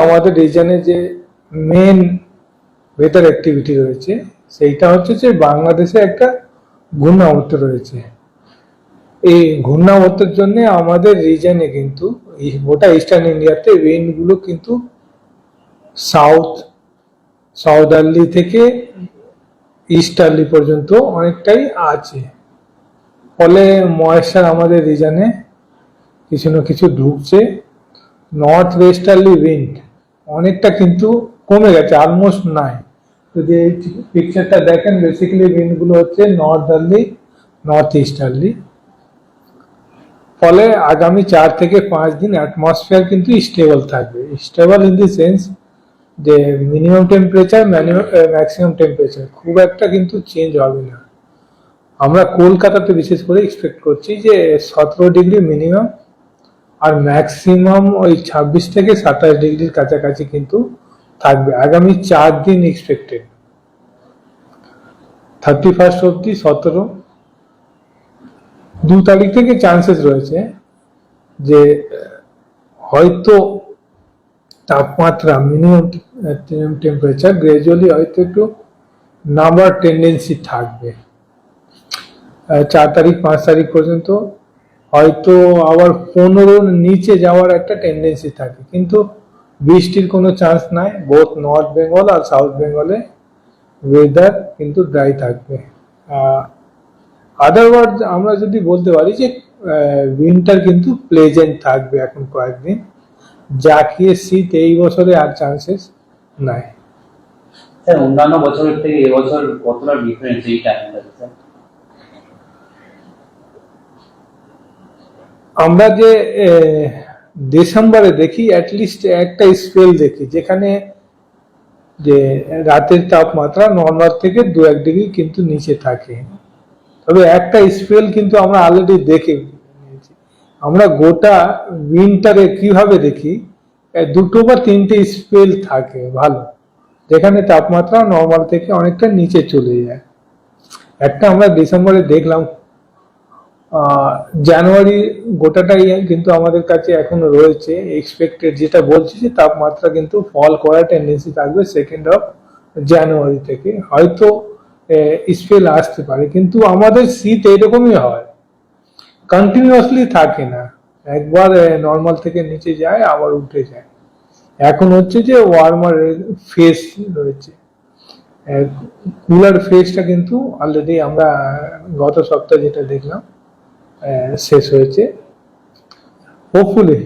আমাদের রিজনে যে main weather activity রয়েছে সেইটা হচ্ছে যে বাংলাদেশে একটা ঘূর্ণাবর্ত রয়েছে। এই ঘূর্ণাবর্তের জন্য আমাদের রিজনে কিন্তু গোটা ইস্টার্ন ইন্ডিয়াতে উইন্ডগুলো কিন্তু সাউদার্লি থেকে ইস্টার্লি পর্যন্ত অনেকটাই আছে। ফলে ময়েশ্চার আমাদের রিজনে কিছু না কিছু ঢুকছে। নর্থ ওয়েস্টার্লি উইন্ড অনেকটা কিন্তু কমে গেছে, অলমোস্ট নাই। যদি এই পিকচারটা দেখেন, বেসিক্যালি উইন্ডগুলো হচ্ছে নর্দার্লি, নর্থ ইস্টার্লি। ফলে আগামী 4 থেকে 5 দিন অ্যাটমসফিয়ার কিন্তু স্টেবল থাকবে। স্টেবল ইন দি সেন্স যে মিনিমাম টেম্পারেচার ম্যাক্সিমাম টেম্পারেচার খুব একটা কিন্তু চেঞ্জ হবে না। আমরা কলকাতাতে বিশেষ করে এক্সপেক্ট করছি যে 17 ডিগ্রি মিনিমাম আর ম্যাক্সিমাম ওই 26 থেকে 27 ডিগ্রির কাছাকাছি কিন্তু থাকবে আগামী 4 দিন এক্সপেক্টেড। 31 অব্দি 17। 2 তারিখ থেকে চান্সেস রয়েছে যে হয়তো তাপমাত্রা মিনিমাম টেম্পারেচার গ্রাজুয়ালি হয়তো একটু নামার টেন্ডেন্সি থাকবে। 4 তারিখ 5 তারিখ পর্যন্ত হয়তো আবার 15 নিচে যাওয়ার একটা টেন্ডেন্সি থাকে, কিন্তু বৃষ্টির কোনো চান্স নাই। বোথ নর্থ বেঙ্গল আর সাউথ বেঙ্গলে ওয়েদার কিন্তু ড্রাই থাকবে। আদারওয়াইজ আমরা যদি বলতে পারি যে উইন্টার কিন্তু প্লেজেন্ট থাকবে এখন কয়েকদিন, যা কি শীত এই বছরে আর চান্সেস নাই। স্যার অন্যান্য বছরের থেকে এবছর কতটা ডিফারেন্স এই টাইমটাতে স্যার? আমরা যে ডিসেম্বরে দেখি অ্যাটলিস্ট একটা স্পেল দেখি যেখানে যে রাতের তাপমাত্রা নর্মাল থেকে 2-1 ডিগ্রি কিন্তু নিচে থাকে। তবে একটা স্পেল কিন্তু আমরা অলরেডি দেখে নিয়েছি। আমরা গোটা উইন্টারে কিভাবে দেখি, 2 বা 3টে স্পেল থাকে ভালো, যেখানে তাপমাত্রা নর্মাল থেকে অনেকটা নিচে চলে যায়। একটা আমরা ডিসেম্বরে দেখলাম। জানুয়ারি গোটাটাই কিন্তু আমাদের কাছে এখনো রয়েছে এক্সপেক্টেড, যেটা বলছি যে তাপমাত্রা কিন্তু ফল করার টেন্ডেন্সি থাকবে 2nd অফ জানুয়ারি থেকে। হয়তো স্পেল আসতে পারে, কিন্তু আমাদের শীত এইরকমই হয়, কন্টিনিউয়াসলি থাকে না। একবার নর্মাল থেকে নিচে যায় আবার উঠে যায়। এখন হচ্ছে যে ওয়ার্মার ফেজ রয়েছে, কুলার ফেজটা কিন্তু অলরেডি আমরা গত সপ্তাহে যেটা দেখলাম শেষ হয়েছে। হোপফুলি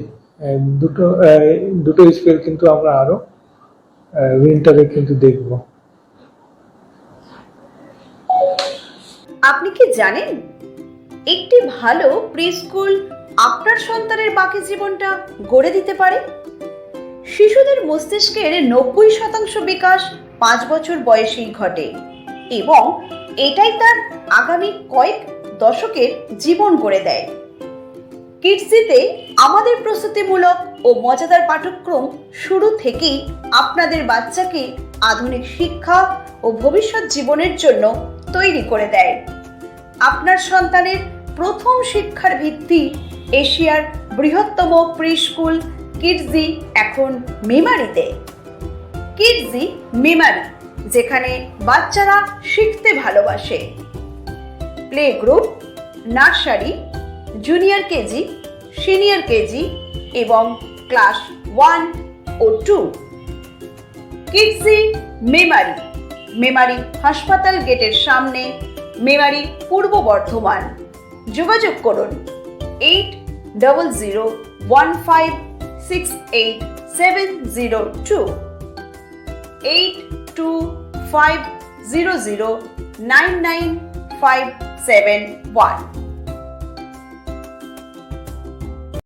দুটো স্পেল কিন্তু আমরা আরো উইন্টারে কিন্তু দেখব। আপনি কি জানেন একটি ভালো প্রি স্কুল আপনার সন্তানের বাকি জীবনটা গড়ে দিতে পারে? শিশুদের মস্তিষ্কের 90% বিকাশ 5 বছর বয়সেই ঘটে এবং এটাই তার আগামী কয়েক দশকের জীবন গড়ে দেয়। কিডসিতে আমাদের প্রস্তুতিমূলক ও মজাদার পাঠ্যক্রম শুরু থেকেই আপনাদের বাচ্চাকে আধুনিক শিক্ষা ও ভবিষ্যৎ জীবনের জন্য তৈরি করে দেয়। আপনার সন্তানের প্রথম শিক্ষার ভিত্তি এশিয়ার বৃহত্তম প্রি স্কুল কিডজি এখন মেমারিতে। কিডজি মেমারি, যেখানে বাচ্চারা শিখতে ভালোবাসে। Play group, nursery, junior KG, senior KG এবং ক্লাস 1 ও 2। কিডজি মেমারি, মেমারি হাসপাতাল গেটের সামনে, মেমারি, পূর্ব বর্ধমান। যোগাযোগ করুন 8015686702, 8250099571।